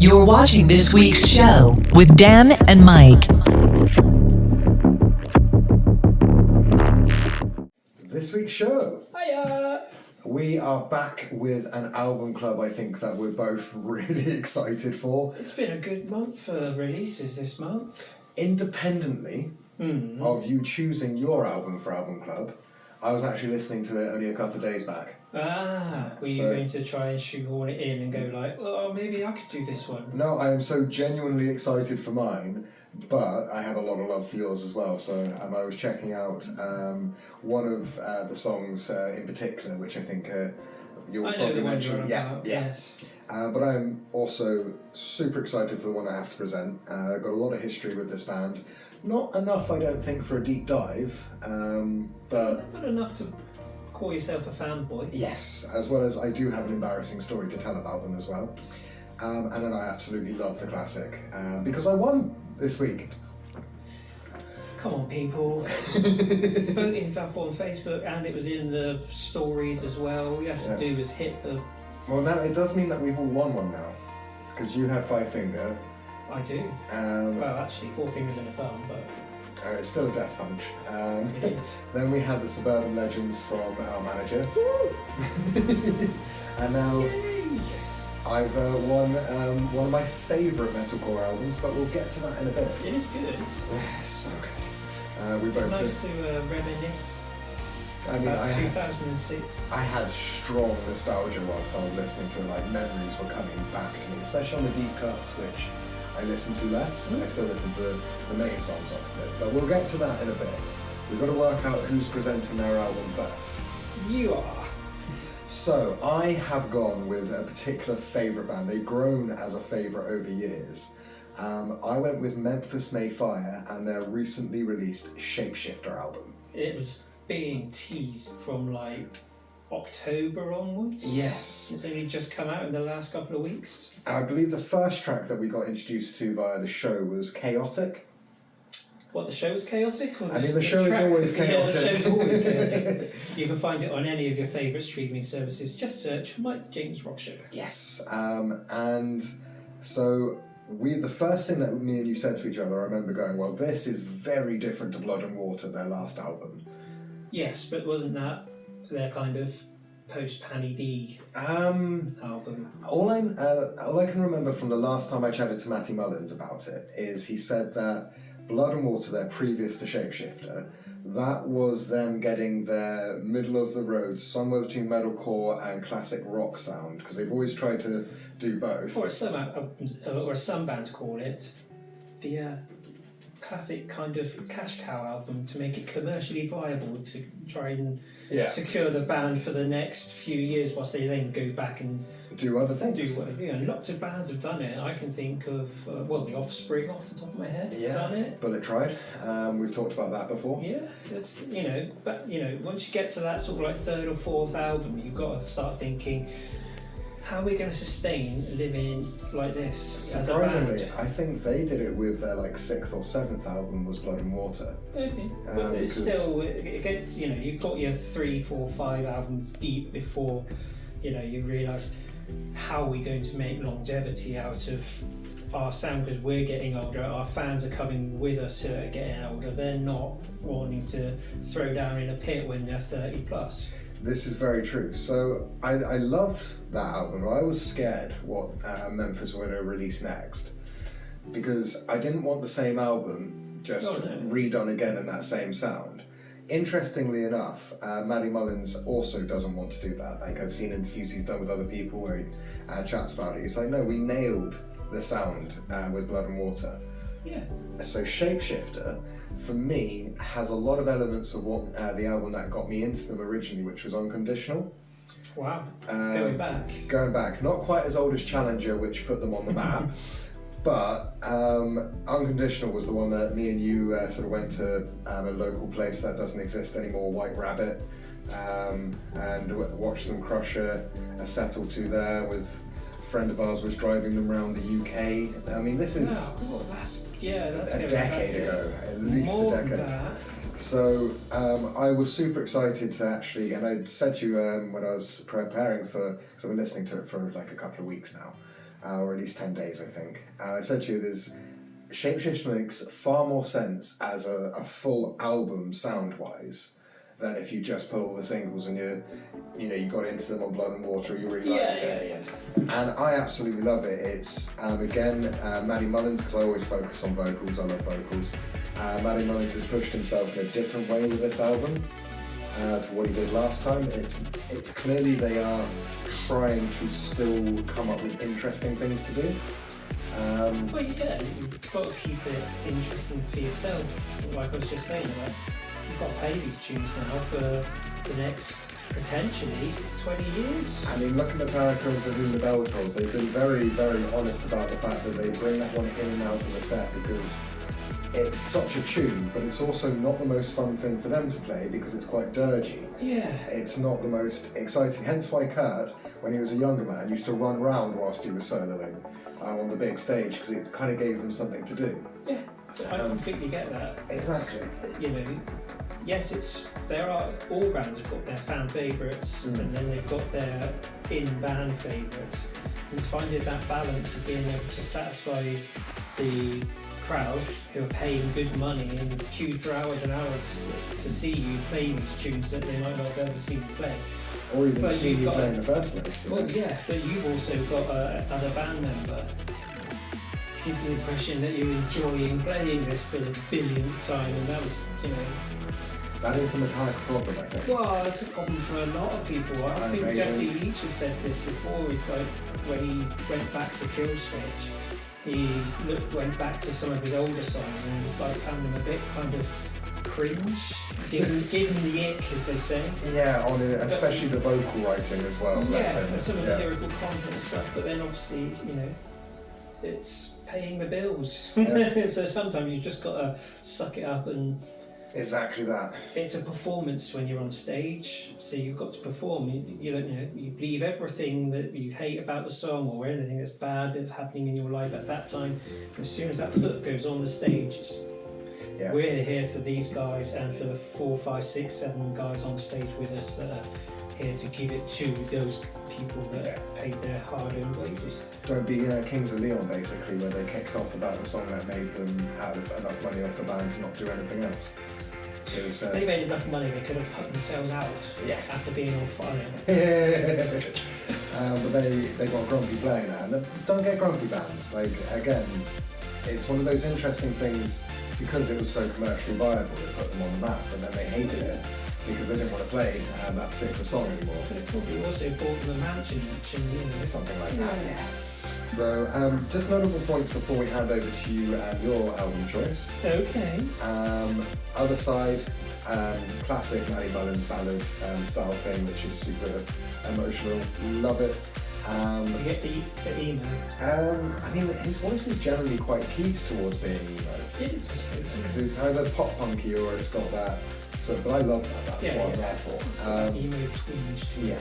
You're watching this week's show with Dan and Mike. This week's show. Hiya! We are back with an album club I think that we're both really excited for. It's been a good month for releases this month. Independently of you choosing your album for album club, I was actually listening to it only a couple of days back. Were you going to try and shoehorn it in and go like, oh, maybe I could do this one? No, I am so genuinely excited for mine, but I have a lot of love for yours as well. So I was checking out one of the songs in particular, which I think you'll probably mention. Yes. But I'm also super excited for the one I have to present. I've got a lot of history with this band. Not enough, I don't think, for a deep dive, but enough to call yourself a fanboy. Yes, as well as I do have an embarrassing story to tell about them as well. And then I absolutely love the classic, because I won this week. Come on, people. Voting's up on Facebook and it was in the stories as well. All you have to do is hit the... Well, now it does mean that we've all won one now, because you had Five Finger. I do. Well, actually, Four Fingers and a Thumb, but... It's still a death punch. It is. Then we had the Suburban Legends from our manager. And now I've won one of my favourite metalcore albums, but we'll get to that in a bit. It is good. It's so good. We both nice to reminisce. I mean, about 2006. I had strong nostalgia whilst I was listening to it. Like, memories were coming back to me, especially on the deep cuts, which I listen to less. I still listen to the main songs off of it, but we'll get to that in a bit. We've got to work out who's presenting their album first. You are. So I have gone with a particular favourite band. They've grown as a favourite over years. I went with Memphis Mayfire and their recently released Shapeshifter album. It was being teased from like October onwards. Yes. It's only just come out in the last couple of weeks. I believe the first track that we got introduced to via the show was Chaotic. What, the show's chaotic? Or the show is always chaotic. Yeah, the show's always chaotic. You can find it on any of your favourite streaming services. Just search Mike James Rock Show. Yes. And so the first thing that me and you said to each other, I remember going, well, this is very different to Blood and Water, their last album. Yes, but wasn't that their kind of post-Panny D album? All I can remember from the last time I chatted to Matty Mullins about it is he said that Blood and Water, their previous to Shapeshifter, that was them getting their middle of the road, somewhere between metalcore and classic rock sound, because they've always tried to do both. Or as some bands call it, the classic kind of cash cow album to make it commercially viable to try and secure the band for the next few years whilst they then go back and do other things. Do whatever. And lots of bands have done it. I can think of, the Offspring off the top of my head done it. Bullet Tried. We've talked about that before. Yeah, it's, but once you get to that sort of like third or fourth album, you've got to start thinking, how are we going to sustain living like this? Surprisingly, I think they did it with their like 6th or 7th album was Blood and Water. Okay, but it's still, it gets, you've got your 3, 4, 5 albums deep before, you realise how are we going to make longevity out of our sound, because we're getting older, our fans are coming with us who are getting older, they're not wanting to throw down in a pit when they're 30 plus. This is very true. So I loved that album. I was scared what Memphis were going to release next, because I didn't want the same album just redone again in that same sound. Interestingly enough, Matty Mullins also doesn't want to do that. Like, I've seen interviews he's done with other people where he chats about it. He's like, no, we nailed the sound with Blood and Water. Yeah. So Shapeshifter, for me, has a lot of elements of what the album that got me into them originally, which was Unconditional. Wow. Going back. Not quite as old as Challenger, which put them on the map, but Unconditional was the one that me and you sort of went to a local place that doesn't exist anymore, White Rabbit, and watched them crush a settle to there with... friend of ours was driving them around the UK. I mean, this is that's a decade ago, at least more a decade. Than that. So I was super excited to actually, and I said to you when I was preparing for, because I've been listening to it for like a couple of weeks now, or at least 10 days, I think. I said to you, Shapeshifter makes far more sense as a full album sound-wise than if you just put all the singles and you got into them on Blood and Water, you really liked it. Yeah. And I absolutely love it. It's, again, Matty Mullins, because I always focus on vocals, I love vocals. Matty Mullins has pushed himself in a different way with this album to what he did last time. It's clearly they are trying to still come up with interesting things to do. Well, yeah, you've got to keep it interesting for yourself. Like I was just saying, like, you've got to play these tunes now for the next, potentially, 20 years. I mean, look at Metallica and Within the Bell Tolls. They've been very, very honest about the fact that they bring that one in and out of the set because it's such a tune, but it's also not the most fun thing for them to play because it's quite dirgy. Yeah. It's not the most exciting. Hence why Kurt, when he was a younger man, used to run around whilst he was soloing on the big stage because it kind of gave them something to do. Yeah, I completely get that. Exactly. Yes, all bands have got their fan favourites and then they've got their in-band favourites. And it's finding that balance of being able to satisfy the crowd who are paying good money and queued for hours and hours to see you play these tunes that they might not have ever seen you play. Or even see you play in the first place. Well, yeah, but you've also got, as a band member, give the impression that you're enjoying playing this for the billionth time, and that was, That is the Metallica problem, I think. Well, it's a problem for a lot of people. I think Jesse Leach has said this before. It's like when he went back to Killswitch, he went back to some of his older songs and was like found them a bit kind of cringe, give him the ick, as they say. Yeah, especially the vocal writing as well. Yeah, some of the lyrical content and stuff. But then obviously, it's paying the bills. Yeah. So sometimes you've just got to suck it up and. Exactly that. It's a performance when you're on stage, so you've got to perform. You leave everything that you hate about the song or anything that's bad that's happening in your life at that time. As soon as that foot goes on the stage, we're here for these guys and for the 4, 5, 6, 7 guys on stage with us that are here to give it to those people that paid their hard-earned wages. Don't be Kings of Leon, basically, where they kicked off about the song that made them have enough money off the band to not do anything else. They made enough money they could have put themselves out after being on fire. But they got grumpy playing now. And don't get grumpy bands. Like, again, it's one of those interesting things because it was so commercially viable, they put them on the map, and then they hated it because they didn't want to play that particular song anymore. But it probably also bought them a mansion each and something like that. Yeah. So, just notable points before we hand over to you and your album choice. Okay. Other side, classic Matty Mullins ballad style thing, which is super emotional. Love it. Did you get the emo? I mean, his voice is generally quite keyed towards being emo. It is, I suppose. Because it's either pop punky or it's got that. So, but I love that. That's what I'm there for. Emo twinge too. Yeah.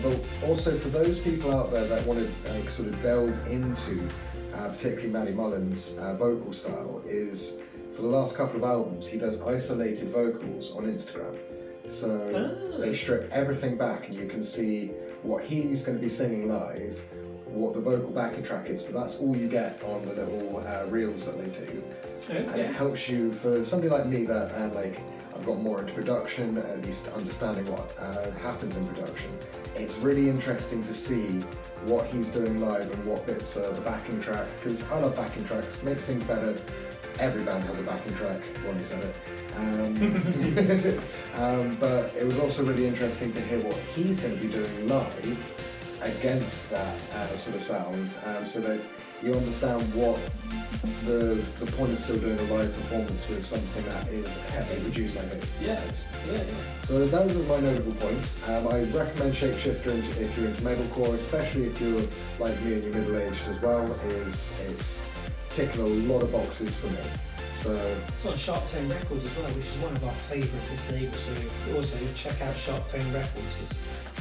But also for those people out there that want to sort of delve into particularly Matty Mullins' vocal style, is for the last couple of albums he does isolated vocals on Instagram. So they strip everything back and you can see what he's going to be singing live, what the vocal backing track is, but that's all you get on the little reels that they do. Okay. And it helps you, for somebody like me that I've got more into production, at least understanding what happens in production. It's really interesting to see what he's doing live and what bits are the backing track, because I love backing tracks, makes things better. Every band has a backing track, Ronnie said it. But it was also really interesting to hear what he's going to be doing live against that sort of sound, so that you understand what the point of still doing a live performance with something that is heavily produced like it. Yeah. So those are my notable points. I recommend Shapeshifter if you're into metalcore, especially if you're like me and you're middle-aged as well. It's ticking a lot of boxes for me. So it's on Sharp Tone Records as well, which is one of our favouriteest labels. So also check out Sharp Tone Records because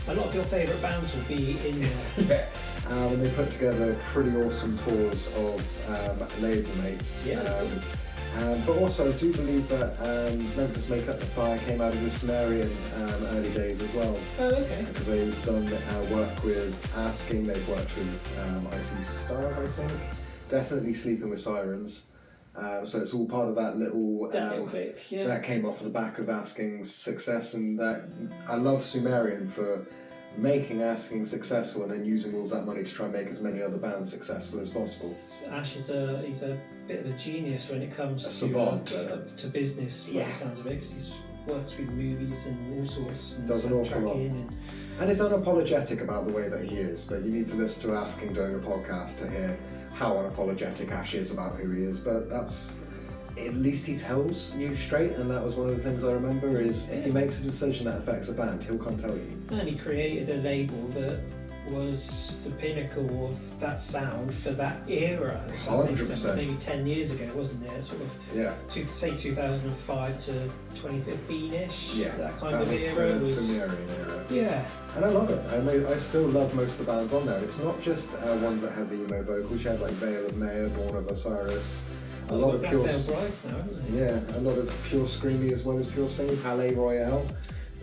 a lot of your favourite bands will be in there. And they put together pretty awesome tours of label mates. But also, I do believe that Memphis Make Up the Fire came out of the Sumerian early days as well. Oh, okay. Because they've done work with Asking, they've worked with Icy Stars, I think. Definitely Sleeping with Sirens. So it's all part of that little click, yeah. that came off the back of Asking's success, and that I love Sumerian for making Asking successful and then using all that money to try and make as many other bands successful as possible. Ash is he's a bit of a genius when it comes to business, by the sounds of it, because he's works with movies and all sorts. And does an awful lot. And he's unapologetic about the way that he is, but you need to listen to Asking doing a podcast to hear how unapologetic Ash is about who he is, but that's... At least he tells you straight, and that was one of the things I remember is if he makes a decision that affects a band, he'll come tell you. And he created a label that was the pinnacle of that sound for that era. 100%. Maybe 10 years ago, wasn't it? Sort of, say 2005 to 2015-ish. Yeah, that kind of era. Was the Sumerian era. Yeah. And I love it. I still love most of the bands on there. It's not just ones that have the emo vocals. You have like Veil of Maya, Born of Osiris. A lot of pure brides now, haven't they? Yeah, a lot of pure screamy as well as pure singing. Palais Royale,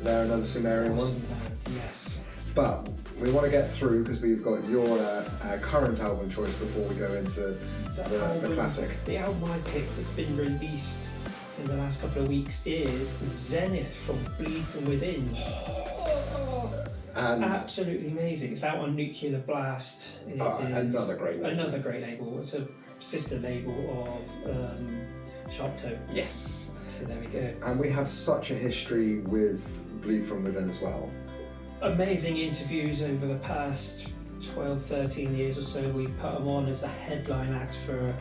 they're another Sumerian one. Band, yes. But we want to get through because we've got your current album choice before we go into the classic. The album I picked that's been released in the last couple of weeks is Zenith from Bleed From Within. And absolutely amazing. It's out on Nuclear Blast. It is another great label. Another great label. It's a sister label of Sharp Toe. Yes. So there we go. And we have such a history with Bleed From Within as well. Amazing interviews over the past 12, 13 years or so. We put them on as a headline act for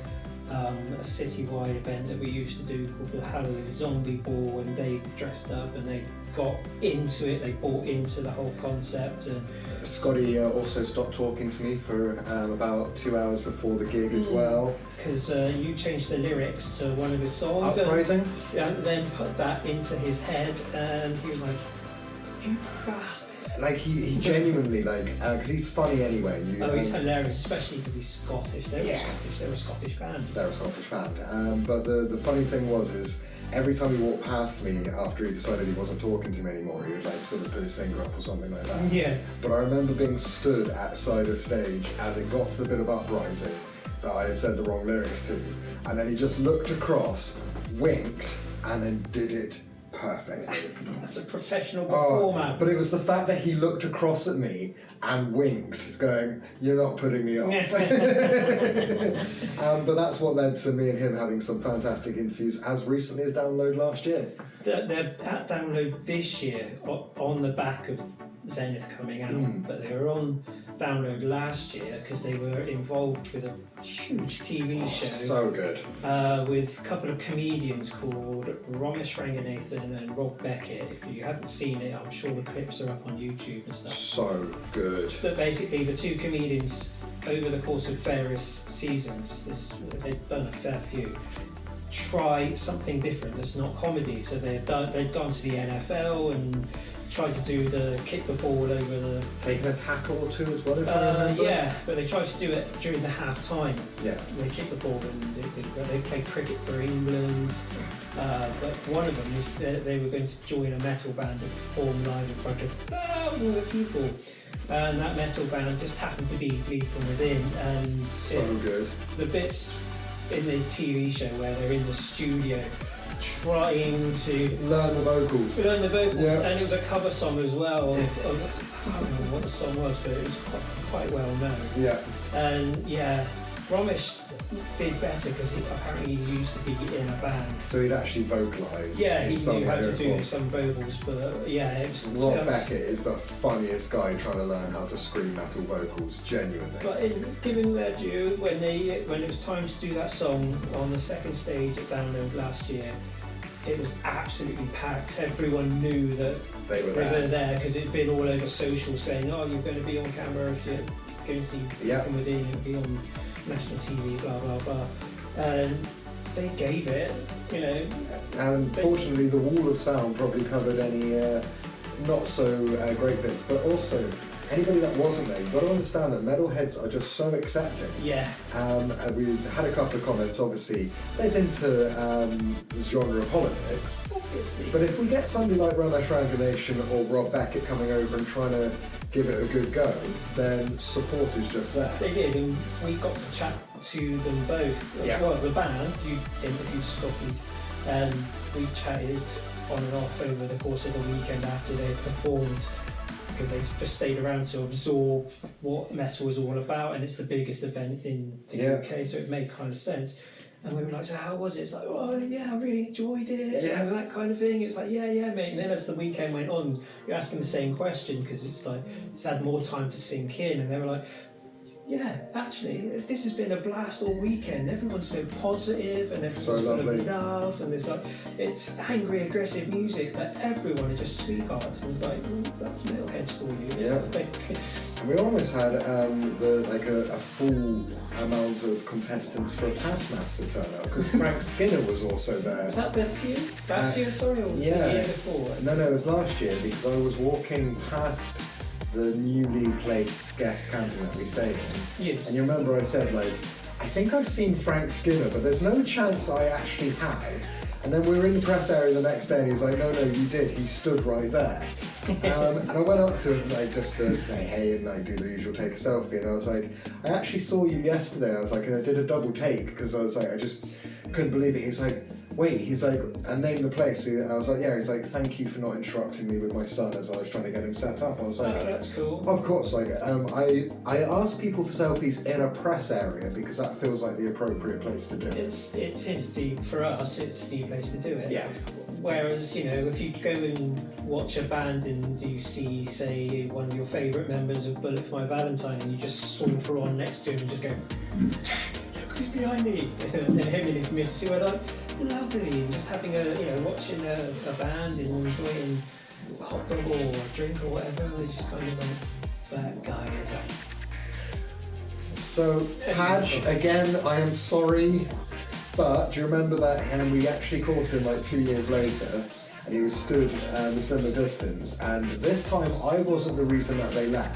a citywide event that we used to do called the Halloween Zombie Ball, and they dressed up and they got into it, they bought into the whole concept. And Scotty also stopped talking to me for about 2 hours before the gig as well. Because you changed the lyrics to one of his songs. Uprising? And then put that into his head, and he was like, "You bastard." Like he genuinely because he's funny anyway. He's hilarious, especially because he's Scottish. They're a Scottish band. They're a Scottish band. But the funny thing is every time he walked past me after he decided he wasn't talking to me anymore, he would like sort of put his finger up or something like that. Yeah. But I remember being stood at the side of stage as it got to the bit of Uprising that I had said the wrong lyrics to, and then he just looked across, winked, and then did it perfectly. That's a professional performer. But it was the fact that he looked across at me and winked, going, "You're not putting me off." But that's what led to me and him having some fantastic interviews as recently as Download last year. They're at Download this year on the back of Zenith coming out, but they were on Download last year because they were involved with a huge TV show. So good. With a couple of comedians called Ramesh Ranganathan and Rob Beckett. If you haven't seen it, I'm sure the clips are up on YouTube and stuff. So good. But basically, the two comedians, over the course of various seasons, they've done a fair few, try something different that's not comedy. So they've gone to the NFL and tried to do the kick the ball over the... Taking a tackle or two as well, if I remember. Yeah, but they tried to do it during the half time. Yeah. They kicked the ball and they played cricket for England. But one of them is they were going to join a metal band and perform live in front of thousands of people. And that metal band just happened to be Bleed From Within. And so good. The bits in the TV show where they're in the studio trying to learn the vocals, and it was a cover song as well. I don't know what the song was, but it was quite well known. Yeah. And Ramesh did better because he apparently used to be in a band. So he'd actually vocalise. Yeah, he knew how to do some vocals, but it was... Rob Beckett is the funniest guy trying to learn how to scream metal vocals, genuinely. But giving their due, when it was time to do that song on the second stage at Download last year, it was absolutely packed. Everyone knew that they were there because it'd been all over social saying, "Oh, you're going to be on camera if you're going to see From Within, it'll be on national TV, blah blah blah," and they gave it, And fortunately, the wall of sound probably covered any not so great bits, but also anybody that wasn't there, you've got to understand that metalheads are just so accepting. Yeah. And we had a couple of comments, obviously, there's into the genre of politics. Obviously. But if we get somebody like Ramesh Ranganathan or Rob Beckett coming over and trying to give it a good go, then support is just there. They did, and we got to chat to them both. Yeah. Well, the band, you interviewed Scotty, and we chatted on and off over the course of the weekend after they performed, because they just stayed around to absorb what metal was all about, and it's the biggest event in the UK, so it made kind of sense. And we were like, so how was it? It's like, oh yeah, I really enjoyed it, and that kind of thing. It's like, yeah, mate. And then as the weekend went on, you're asking the same question, because it's like, it's had more time to sink in, and they were like, yeah, actually, this has been a blast all weekend. Everyone's so positive, and everyone's full of love, and there's like, it's angry, aggressive music, but everyone are just sweethearts. And it's like, that's metalheads for you. We almost had a full amount of contestants for a Passmaster turn up, because Frank Skinner was also there. Was that this year? Last year, sorry, or was it the year before? No, it was last year, because I was walking past the newly placed guest camping that we stayed in. Yes. And you remember I said, like, I think I've seen Frank Skinner, but there's no chance I actually have. And then we were in the press area the next day, and he was like, no, you did. He stood right there. And I went up to him, like, just to say hey, and I do the usual take a selfie. And I was like, I actually saw you yesterday. I was like, and I did a double take, because I was like, I just couldn't believe it. He was like, wait, he's like, and name the place. I was like, yeah. He's like, thank you for not interrupting me with my son as I was trying to get him set up. I was like, oh, that's cool. Of course, like, I ask people for selfies in a press area, because that feels like the appropriate place to do it. For us, it's the place to do it. Yeah. Whereas, you know, if you go and watch a band and you see, say, one of your favourite members of Bullet for My Valentine, and you just saunter on next to him and just go, look who's behind me, and then him and his missus who are like, lovely, and just having watching a band and enjoying a hot dog or a drink or whatever, they just kind of like, that guy is up. So, Padge, again, I am sorry, but do you remember that and we actually caught him like 2 years later, and he was stood a similar distance, and this time I wasn't the reason that they left.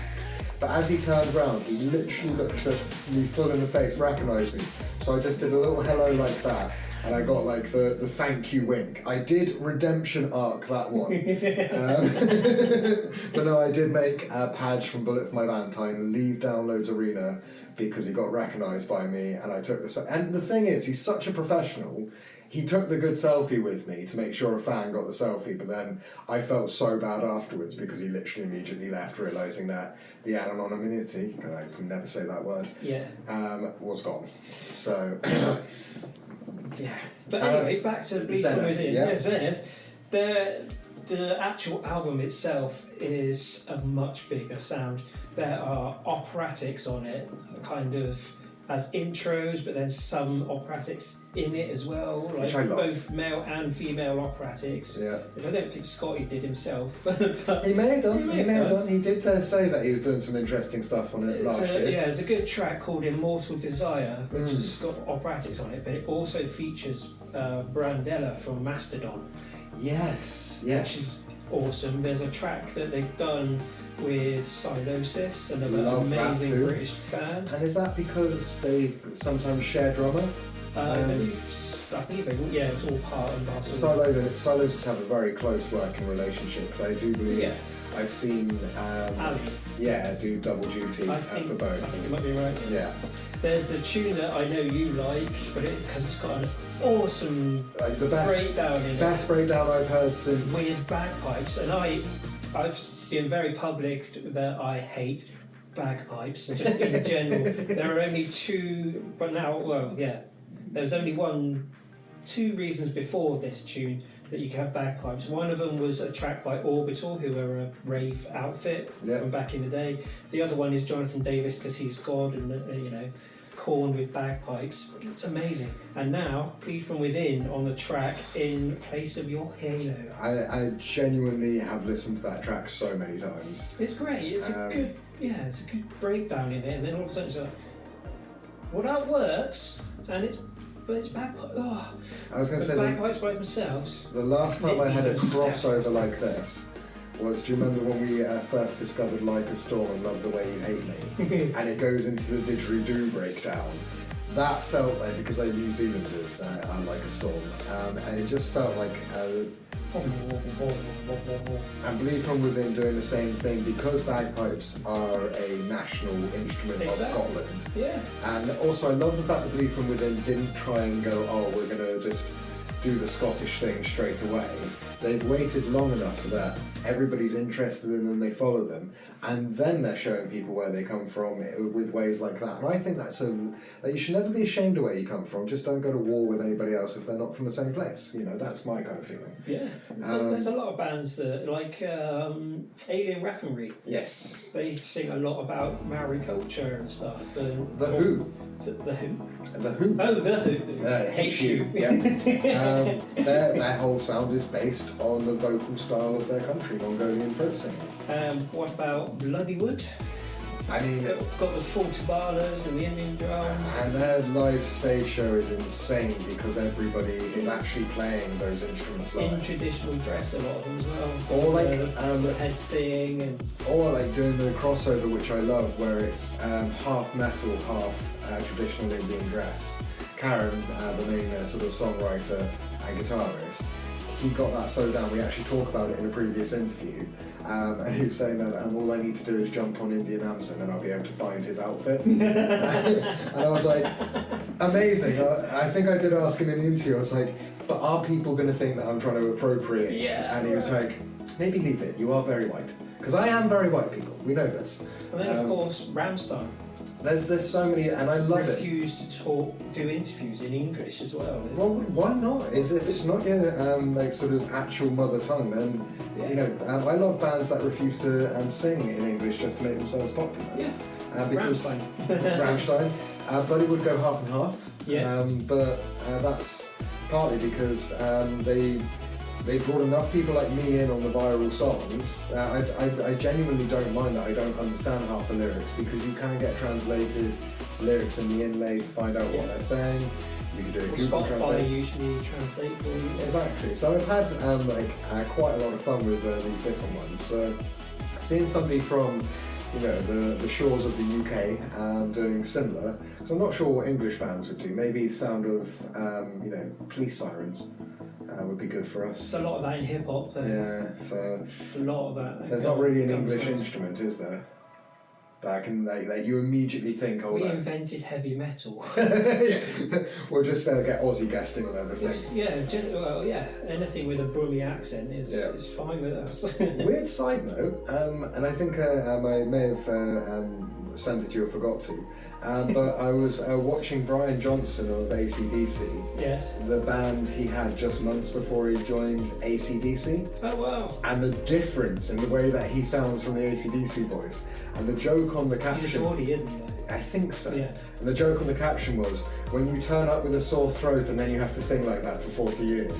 But as he turned around, he literally looked at me full in the face, recognised me. So I just did a little hello like that, and I got like the thank you wink. I did redemption arc that one. But no, I did make Padge from Bullet for My Valentine leave Downloads Arena because he got recognised by me, and I took this. And the thing is, he's such a professional. He took the good selfie with me to make sure a fan got the selfie, but then I felt so bad afterwards because he literally immediately left, realising that the anonymity, I can never say that word, was gone. So... yeah. But anyway, back to Bleed From Within. Yeah, Zenith. The actual album itself is a much bigger sound. There are operatics on it, kind of as intros, but then some operatics in it as well, like which I love. Both male and female operatics. Yeah. Which I don't think Scotty did himself. But he may have done. He may have done. He did say that he was doing some interesting stuff on it last year. Yeah, there's a good track called Immortal Desire, which has got operatics on it, but it also features Brandella from Mastodon. Yes. Which is awesome. There's a track that they've done with Silosis, another amazing British band. And is that because they sometimes share drummer? I think it was all part and parcel. Silosis have a very close working relationship, because I do believe I've seen Ali. do double duty for both. I think you might be right. Yeah. There's the tune that I know you like, but because it's got an awesome breakdown in it. Best breakdown I've heard since. With bagpipes, and I've been very public that I hate bagpipes, just in general. There are only two, but now, there was only two reasons before this tune that you can have bagpipes. One of them was a track by Orbital, who are a rave outfit from back in the day. The other one is Jonathan Davis, because he's God, and Korn with bagpipes. It's amazing. And now, Bleed From Within on the track In Place of Your Halo. I genuinely have listened to that track so many times. It's great. It's a good breakdown in it, and then all of a sudden it's like, well, that works, but it's bagpipes. Oh, I was going to say bagpipes by themselves. The last time I had a crossover like this was, do you remember when we first discovered Like a Storm and Love the Way You Hate Me? And it goes into the didgeridoo breakdown. That felt like, because they're New Zealanders, I Like a Storm, and it just felt like, and Believe From Within doing the same thing, because bagpipes are a national instrument of Scotland. Yeah. And also I love the fact that Believe From Within didn't try and go, oh, we're going to just do the Scottish thing straight away. They've waited long enough so that everybody's interested in them, they follow them, and then they're showing people where they come from with ways like that. And I think that you should never be ashamed of where you come from. Just don't go to war with anybody else if they're not from the same place. You know, that's my kind of feeling. Yeah, there's a lot of bands that, like Alien Weaponry. Yes. They sing a lot about Maori culture and stuff. The Who. The Who? The Who. Oh, The Who. H.U. Yeah. Their whole sound is based on the vocal style of their country, Mongolian folk singing. What about Bloodywood? I mean, got the full tabalas and the Indian drums. And their live stage show is insane because everybody is actually playing those instruments live. In traditional dress, a lot of them as well. Or like the head thing, and or like doing the crossover, which I love, where it's half metal, half traditional Indian dress. Karen, the main sort of songwriter and guitarist, he got that so down. We actually talk about it in a previous interview, and he was saying that all I need to do is jump on Indian Amazon and I'll be able to find his outfit. And I was like, amazing. I think I did ask him in the interview, I was like, but are people going to think that I'm trying to appropriate? Yeah. And he was like, maybe leave it, you are very white. Because I am very white, people, we know this. And then of course, Rammstein. There's so many, and I love it. Refuse to do interviews in English as well. Well, why not? If it's not your like sort of actual mother tongue, then you know. I love bands that refuse to sing in English just to make themselves popular. Yeah. Because Rammstein. Bloody would go half and half. Yes. But that's partly because they brought enough people like me in on the viral songs. I genuinely don't mind that I don't understand half the lyrics, because you can get translated lyrics in the inlay to find out what they're saying. You can do a Google Spotify Translate. usually translate for you. Exactly. So I've had quite a lot of fun with these different ones. So seeing somebody from the shores of the UK doing similar, so I'm not sure what English bands would do. Maybe sound of police sirens. Would be good for us. There's a lot of that in hip hop. Yeah, so a lot of that. There's not really an English instrument, is there? That you immediately think, oh, we invented heavy metal. We'll just get Aussie guesting on everything. Anything with a Brummy accent is fine with us. Weird side note, and I think I may have sent it to you or forgot to, but I was watching Brian Johnson of AC/DC. Yes. The band he had just months before he joined AC/DC. Oh wow. And the difference in the way that he sounds from the AC/DC voice. And the joke on the caption... He's a Geordie, isn't he? I think so. Yeah. And the joke on the caption was, when you turn up with a sore throat and then you have to sing like that for 40 years.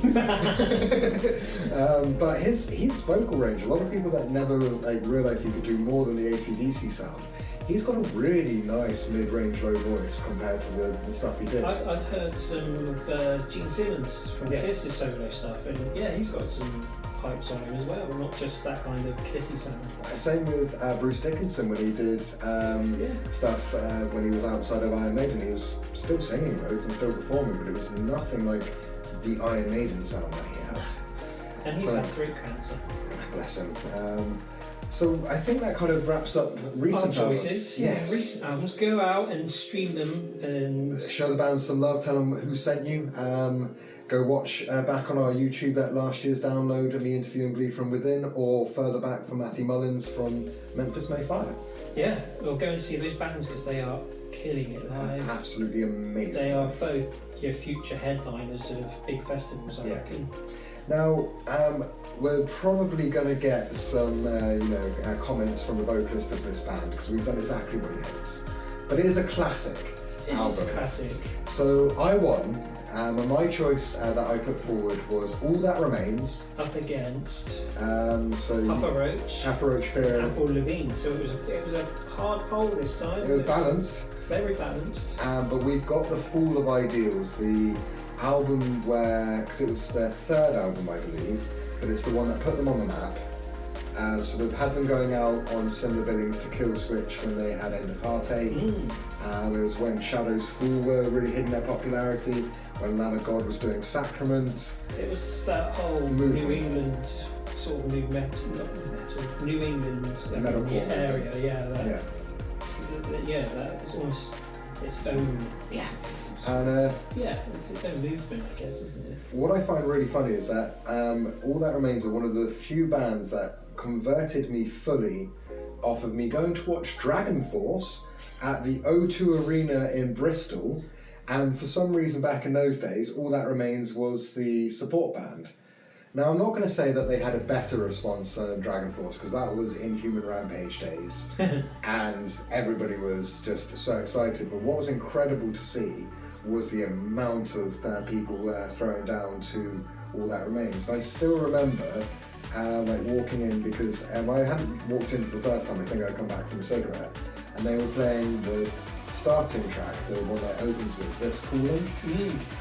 But his vocal range, a lot of people that never realised he could do more than the AC/DC sound. He's got a really nice mid-range low voice compared to the stuff he did. I've heard some of Gene Simmons from Kiss's solo stuff, and he's got some pipes on him as well, not just that kind of kissy sound. Same with Bruce Dickinson when he did stuff when he was outside of Iron Maiden. He was still singing loads and still performing, but it was nothing like the Iron Maiden sound that he has. And he's had throat cancer. Bless him. So I think that kind of wraps up recent choices. Albums. Yes. Recent albums. Go out and stream them and show the band some love. Tell them who sent you. Go watch back on our YouTube at last year's download and me interviewing Believe From Within, or further back from Matty Mullins from Memphis May Fire. Yeah, or go and see those bands because they are killing it live. Absolutely amazing. They are both your future headliners of big festivals, I reckon. Now, we're probably going to get some comments from the vocalist of this band, because we've done exactly what he hates. But it is a classic album. It is a classic. So I won. And my choice that I put forward was All That Remains. Up against Papa Roach, Fear. And Avril Lavigne. So it was a hard poll this time. It was balanced. Very balanced. But we've got The Fall of Ideals, the album because it was their third album, I believe, but it's the one that put them on the map. Sort of had them going out on similar billings to Kill Switch when they had End of Heartache. It was when Shadows Fall were really hitting their popularity, when Lamb of God was doing Sacrament. It was that whole movement. New England sort of New England Metalcore area, that was almost its own, And it's its own movement, I guess, isn't it? what I find really funny is that All That Remains are one of the few bands that converted me fully off of me going to watch Dragon Force at the O2 Arena in Bristol, and for some reason back in those days, All That Remains was the support band. Now, I'm not going to say that they had a better response than Dragon Force, because that was Inhuman Rampage days, and everybody was just so excited. But what was incredible to see was the amount of people throwing down to All That Remains. I still remember walking in, because I hadn't walked in for the first time. I think I'd come back from a cigarette, and they were playing the starting track, the one that opens with This Calling,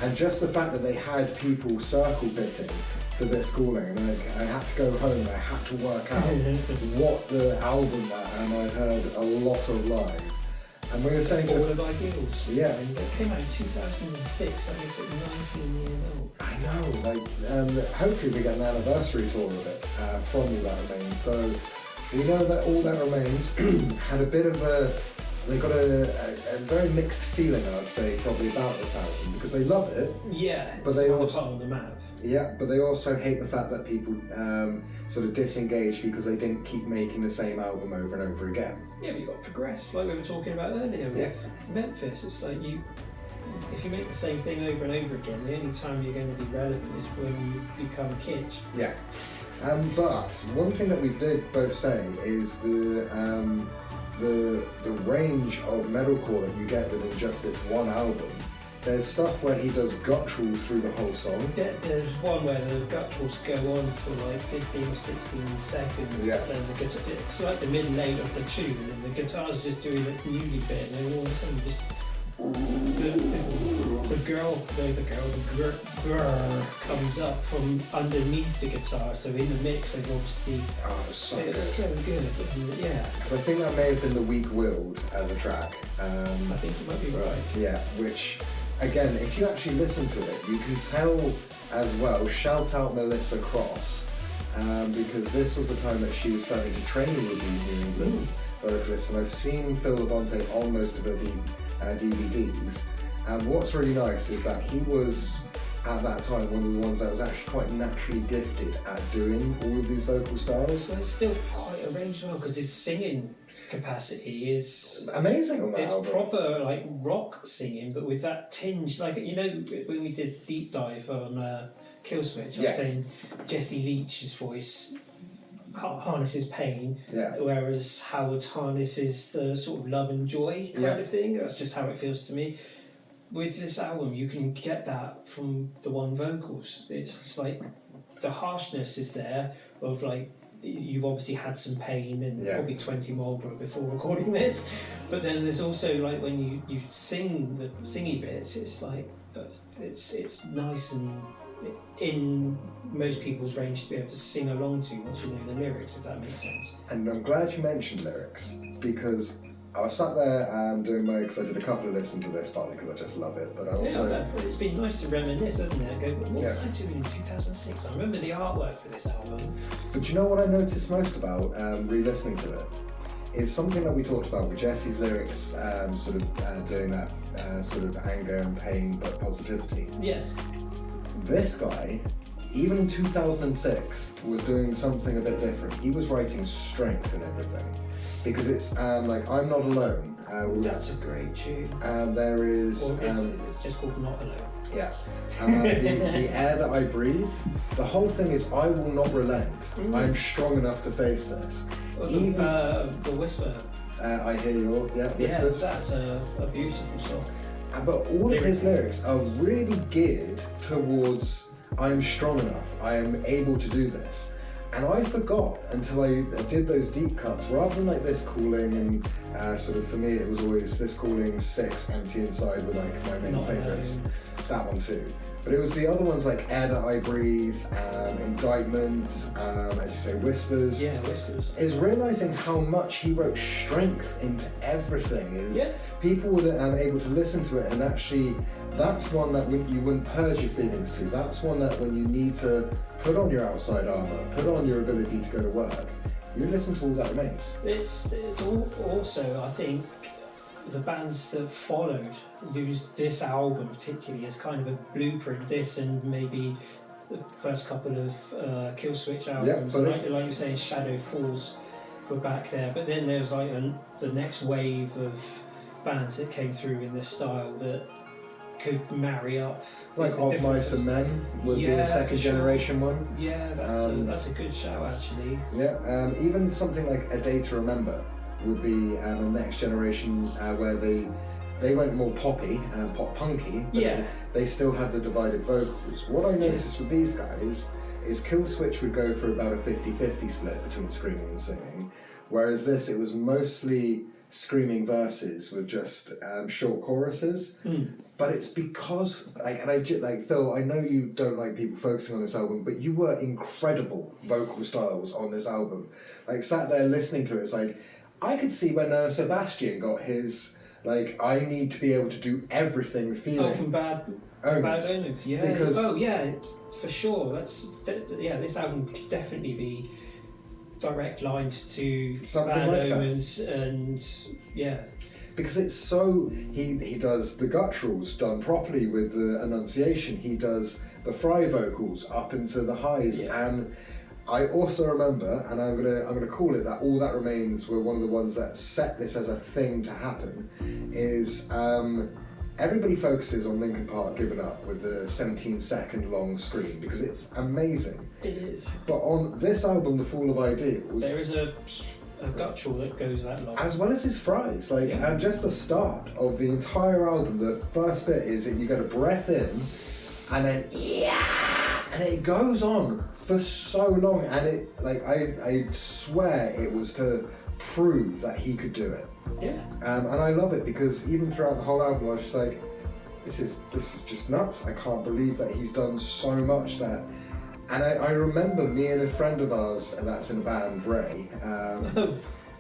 and just the fact that they had people circle pitting to This Calling, and I had to go home and I had to work out what the album that, and I heard a lot of live. And we were saying Fallen Ideals. Yeah. It came out in 2006, I guess at 19 years old. I know, hopefully we get an anniversary tour of it from All That Remains. So we know that All That Remains had a bit of they got a very mixed feeling, I'd say, probably about this album, because they love it. Yeah, but they also also part of the map. Yeah, but they also hate the fact that people sort of disengage because they didn't keep making the same album over and over again. Yeah, but you've got to progress, like we were talking about earlier with Memphis. It's like if you make the same thing over and over again, the only time you're going to be relevant is when you become kitsch. Yeah. But one thing that we did both say is the range of metalcore that you get within just this one album. There's stuff where he does gutturals through the whole song. There's one where the gutturals go on for like 15 or 16 seconds. Yeah. And the guitar, it's like the mid-late of the tune, and the guitar's just doing this newly bit, and then all of a sudden just the girl comes up from underneath the guitar. So in the mix, they've obviously it's so good. So good, yeah. Because I think that may have been the Weak-Willed as a track. I think you might be right. Yeah, which, again, if you actually listen to it, you can tell as well, shout out Melissa Cross, because this was the time that she was starting to train with the New England vocalists, and I've seen Phil Labonte on most of the DVDs, and what's really nice is that he was, at that time, one of the ones that was actually quite naturally gifted at doing all of these vocal styles. But it's still quite a range as well, because his singing capacity is amazing on that it's album. Proper like rock singing, but with that tinge, like, you know, when we did deep dive on Kill Switch, I was saying Jesse Leach's voice harnesses pain, whereas Howard's harnesses the sort of love and joy kind of thing. That's just how it feels to me. With this album, you can get that from the one vocals. It's just like the harshness is there of like, you've obviously had some pain and probably 20 Marlboro before recording this, but then there's also like when you sing the singy bits, it's like it's nice and in most people's range to be able to sing along to once you know the lyrics, if that makes sense. And I'm glad you mentioned lyrics, because I was sat there doing because I did a couple of listens to this, partly because I just love it, but I also... it's been nice to reminisce, hasn't it? Go, what was I doing in 2006? I remember the artwork for this album. But you know what I noticed most about re-listening to it? Is something that we talked about with Jesse's lyrics, doing that sort of anger and pain but positivity. Yes. This guy, even in 2006, was doing something a bit different. He was writing strength and everything. Because it's like I'm Not Alone. That's a great tune. There is... it's just called Not Alone. Yeah. The Air That I Breathe. The whole thing is I will not relent. I'm strong enough to face this. The Whisper. I Hear Your... Whispers. Yeah, that's a beautiful song. But all of his lyrics are really geared towards I'm strong enough, I am able to do this. And I forgot until I did those deep cuts, rather than like This Calling and sort of for me it was always This Calling, 6, Empty Inside were like my main favourites. that one too. But it was the other ones like Air That I Breathe, Indictment, as you say, Whispers. Yeah, Whispers. Is realising how much he wrote strength into everything. Yeah. People were able to listen to it, and actually, that's one that you wouldn't purge your feelings to. That's one that when you need to put on your outside armour, put on your ability to go to work, you listen to All That Remains. It's also, I think, the bands that followed used this album particularly as kind of a blueprint. This and maybe the first couple of Kill Switch albums, like you say, Shadow Falls were back there. But then there was like the next wave of bands that came through in this style that could marry up. Like Of Mice and Men would be the second generation one. Yeah, that's a good shout actually. Yeah, even something like A Day to Remember would be a next generation where they went more poppy and pop punky, but they still have the divided vocals. What I noticed with these guys is Kill Switch would go for about a 50-50 split between screaming and singing, whereas this, it was mostly screaming verses with just short choruses. But it's because, Phil, I know you don't like people focusing on this album, but you were incredible vocal styles on this album. Like, sat there listening to it, it's like, I could see when Sebastian got his, I need to be able to do everything feeling. Oh, from Bad Omens, yeah. Because for sure. This album could definitely be direct lines to something Bad like Omens, and because it's so he does the gutturals done properly with the enunciation. He does the fry vocals up into the highs, and I also remember, and I'm gonna call it that All That Remains were one of the ones that set this as a thing to happen, is everybody focuses on Linkin Park Giving Up with the 17-second long scream because it's amazing. It is. But on this album, The Fall of Ideals, there is a guttural that goes that long. as well as his fries, just the start of the entire album, the first bit is that you get a breath in, and then and it goes on for so long, and it I swear it was to prove that he could do it. Yeah. And I love it because even throughout the whole album, I was just like, this is just nuts. I can't believe that he's done so much that. And I remember me and a friend of ours, and that's in a band, Ray.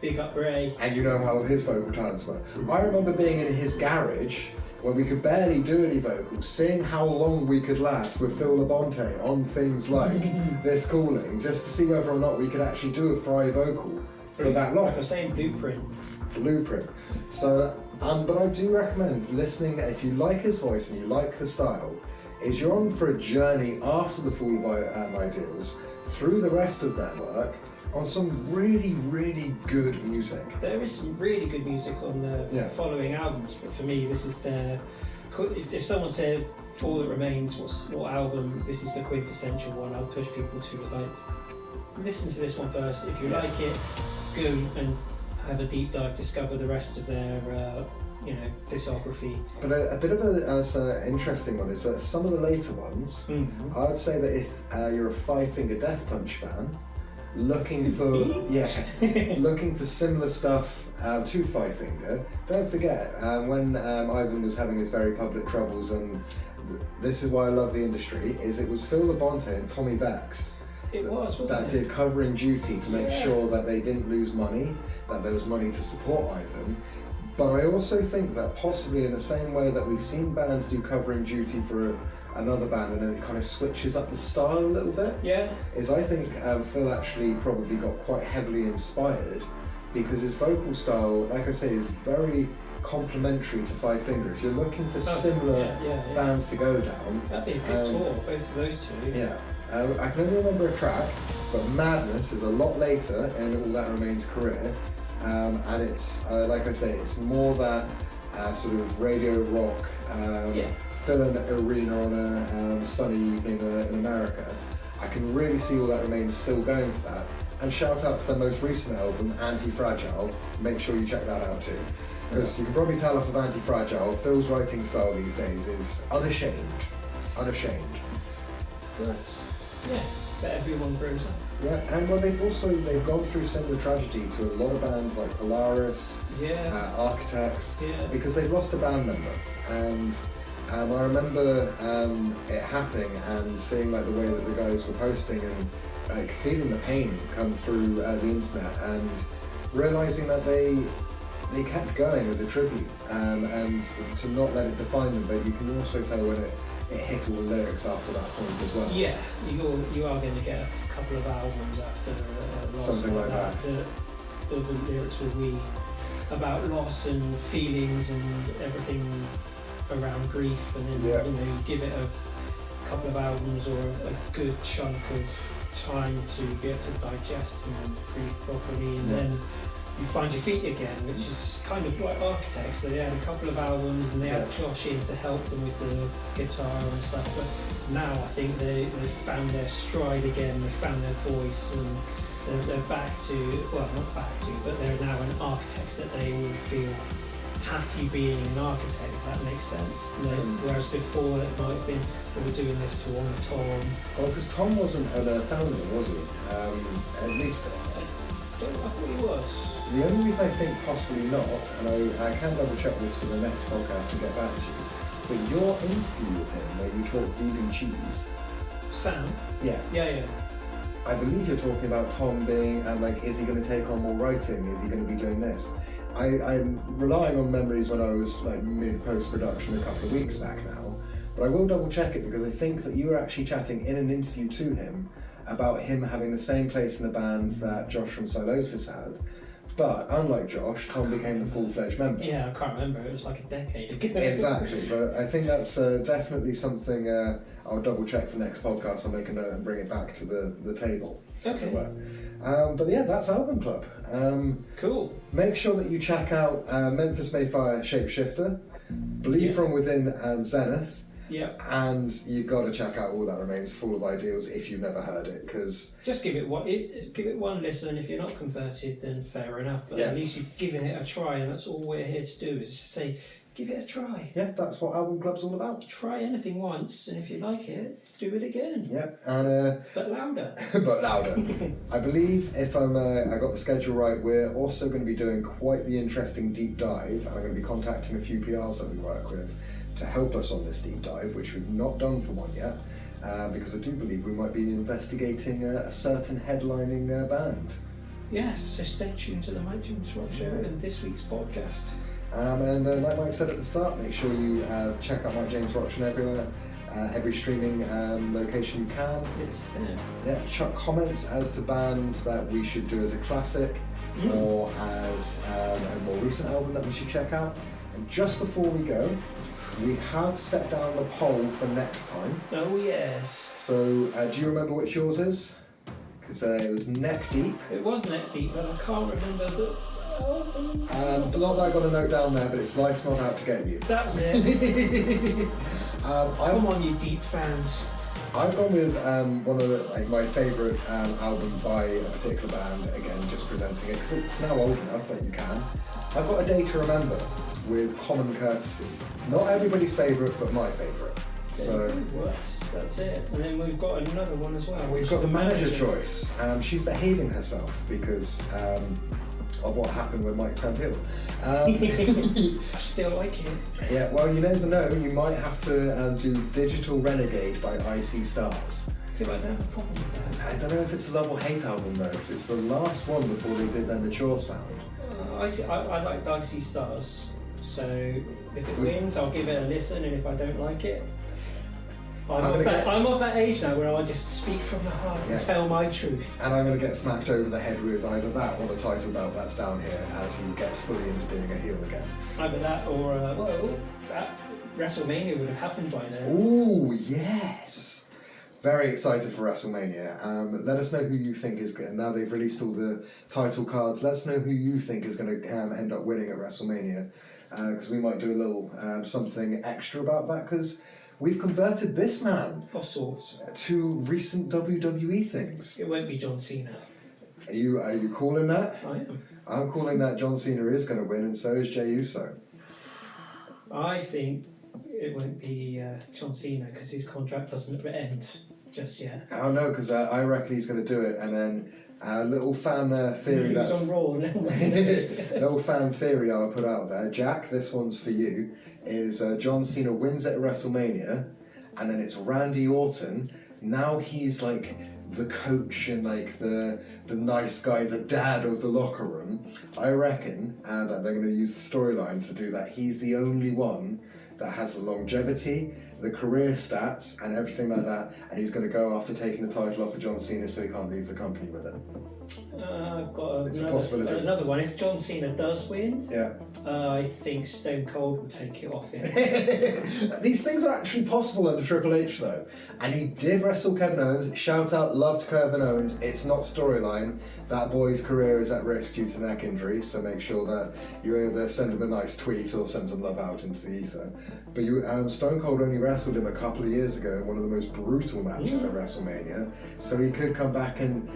Big up Ray. And you know how his vocal talents were. I remember being in his garage when we could barely do any vocals, seeing how long we could last with Phil Labonte on things like This Calling, just to see whether or not we could actually do a fry vocal for that long. Like I was saying, Blueprint. So, but I do recommend listening, if you like his voice and you like the style, is you're on for a journey after The Fall of Ideals, through the rest of their work, on some really, really good music. There is some really good music on the following albums, but for me, this is their. If someone said All That Remains, what album? This is the quintessential one. I'll push people to is listen to this one first. If you like it, go and have a deep dive, discover the rest of their discography. But a bit of an interesting one is that some of the later ones, I'd say that if you're a Five Finger Death Punch fan, looking for similar stuff to Five Finger, don't forget when Ivan was having his very public troubles, and this is why I love the industry, is it was Phil Labonte and Tommy Vexed that did Covering Duty to make sure that they didn't lose money, that there was money to support Ivan. But I also think that possibly in the same way that we've seen bands do Covering Duty for another band and then it kind of switches up the style a little bit, is I think Phil actually probably got quite heavily inspired because his vocal style, like I say, is very complementary to Five Finger. If you're looking for similar bands to go down, that'd be a good tour, both of those two. Yeah. I can only remember a track, but Madness is a lot later in All That Remains' career, and it's, like I say, it's more that sort of radio rock, fill in an arena on a sunny evening in America. I can really see All That Remains still going for that. And shout out to their most recent album, Anti-Fragile. Make sure you check that out too. Because you can probably tell off of Anti-Fragile, Phil's writing style these days is unashamed. That's, that everyone grows up. Yeah, and well, they've gone through similar tragedy to a lot of bands like Polaris, Architects, because they've lost a band member, and I remember it happening and seeing like the way that the guys were posting and like feeling the pain come through the internet and realizing that they kept going as a tribute and to not let it define them. But you can also tell when it hit all the lyrics after that point as well. Yeah, you are going to get a couple of albums after loss Something like that. The lyrics will be about loss and feelings and everything around grief, and then you know, you give it a couple of albums or a good chunk of time to be able to digest and grieve properly, and then you find your feet again, which is kind of like Architects. They had a couple of albums and they had Josh in to help them with the guitar and stuff, but now I think they found their stride again, they found their voice, and they're back to, well, not back to, but they're now an Architects that they will feel happy being an architect, if that makes sense. Whereas before it might have been, well, we're doing this to honour Tom. Well, because Tom wasn't a founder, was he? At least I thought he was. the only reason I think possibly not, and I can double check this for the next podcast to get back to you, but your interview with him where you talk vegan cheese. Sam? Yeah. I believe you're talking about Tom being, like, is he going to take on more writing? Is he going to be doing this? I'm relying on memories when I was like mid post-production a couple of weeks back now, but I will double check it because I think that you were actually chatting in an interview to him about him having the same place in the band that Josh from Silosis had, but unlike Josh, Tom became the full-fledged member. Yeah, I can't remember, it was like a decade ago. Exactly, but I think that's definitely something I'll double check for the next podcast. I'll make a note and bring it back to the table. Okay. But yeah, that's Album Club. Cool. Make sure that you check out Memphis Mayfire Shapeshifter, Bleed From Within and Zenith. Yeah. And you've got to check out All That Remains Full of Ideals if you've never heard it, because just give it one listen. If you're not converted, then fair enough, but at least you've given it a try, and that's all we're here to do, is just say, give it a try. Yeah, that's what Album Club's all about. Try anything once, and if you like it, do it again. Yeah, and but louder. but louder. I believe if I got the schedule right, we're also going to be doing quite the interesting deep dive, and I'm going to be contacting a few PRs that we work with to help us on this deep dive, which we've not done for one yet, because I do believe we might be investigating a certain headlining band. Yes, so stay tuned to the Mike James Rock Show and this week's podcast. And like Mike said at the start, make sure you check out Mike James Rock Show everywhere, every streaming location you can. It's there. Yeah, chuck comments as to bands that we should do as a classic or as a more recent album that we should check out. And just before we go, we have set down the poll for next time. Oh yes. So do you remember which yours is? Because it was Neck Deep. It was Neck Deep, but I can't remember the... But not that I got a note down there, but it's Life's Not Out to Get You. That was it. Come on, you deep fans. I've gone with one of my favourite album by a particular band, again just presenting it, because it's now old enough that you can. I've got A Day to Remember with Common Courtesy. Not everybody's favourite, but my favourite. So that's it. And then we've got another one as well. We've got the manager choice. She's behaving herself because of what happened when Mike turned heel. Still like it. Yeah, well, you never know. You might have to do Digital Renegade by IC Stars. Yeah, but I don't have a problem with that. I don't know if it's a love or hate album though, because it's the last one before they did their mature sound. I like Dicey Stars, so if it wins, I'll give it a listen, and if I don't like it, I'm of that age now where I'll just speak from the heart and tell my truth. And I'm going to get smacked over the head with either that or the title belt that's down here as he gets fully into being a heel again. Either that or, WrestleMania would have happened by then. Ooh, yes! Very excited for WrestleMania. Let us know who you think is going. Now they've released all the title cards, let us know who you think is going to end up winning at WrestleMania. Because we might do a little something extra about that, because we've converted this man of sorts to recent WWE things. It won't be John Cena. Are you calling that? I am. I'm calling that John Cena is going to win, and so is Jey Uso. I think it won't be John Cena because his contract doesn't end just yet. Oh no, because I reckon he's going to do it, and then a little fan theory. He was on Raw. Little fan theory I'll put out there. Jack, this one's for you. Is John Cena wins at WrestleMania, and then it's Randy Orton. Now he's like the coach and like the nice guy, the dad of the locker room. I reckon that they're going to use the storyline to do that. He's the only one that has the longevity, the career stats, and everything like that, and he's going to go after taking the title off of John Cena, so he can't leave the company with it. I've got another one. If John Cena does win, I think Stone Cold will take it off him. These things are actually possible under Triple H though, and he did wrestle Kevin Owens. Shout out, love to Kevin Owens. It's not storyline. That boy's career is at risk due to neck injury, so make sure that you either send him a nice tweet or send some love out into the ether. But Stone Cold only wrestled him a couple of years ago in one of the most brutal matches at WrestleMania, so he could come back and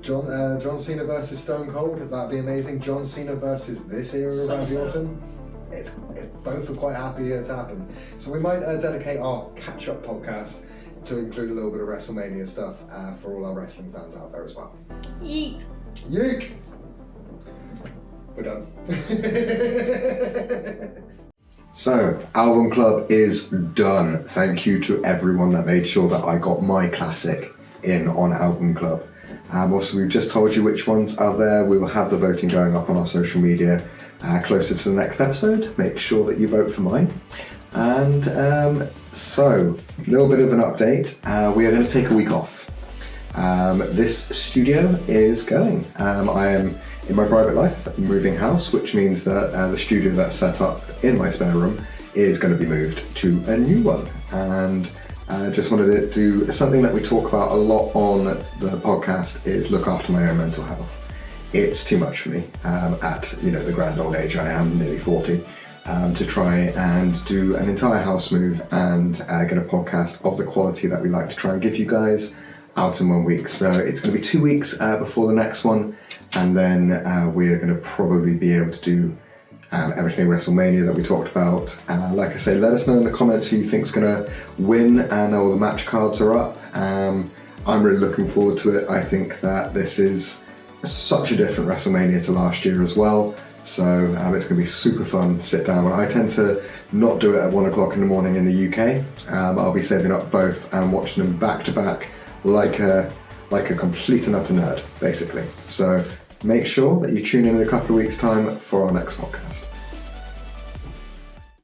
John Cena versus Stone Cold, that'd be amazing. John Cena versus this era of Randy Orton, it's both are quite happy to happen. So we might dedicate our catch-up podcast to include a little bit of WrestleMania stuff for all our wrestling fans out there as well. Yeet! Yeet! We're done. So, Album Club is done. Thank you to everyone that made sure that I got my classic in on Album Club. Also, we've just told you which ones are there. We will have the voting going up on our social media closer to the next episode. Make sure that you vote for mine. And so, a little bit of an update. We are going to take a week off. This studio is going. I am in my private life, moving house, which means that the studio that's set up in my spare room is going to be moved to a new one. And I just wanted to do something that we talk about a lot on the podcast is look after my own mental health. It's too much for me at the grand old age I am, nearly 40, to try and do an entire house move and get a podcast of the quality that we like to try and give you guys out in 1 week. So it's going to be 2 weeks before the next one, and then we're going to probably be able to do everything WrestleMania that we talked about. Like I say, let us know in the comments who you think's going to win, and all the match cards are up. I'm really looking forward to it. I think that this is such a different WrestleMania to last year as well. So it's going to be super fun to sit down. I tend to not do it at 1 o'clock in the morning in the UK. I'll be saving up both and watching them back to back like a complete and utter nerd, basically. So make sure that you tune in a couple of weeks' time for our next podcast.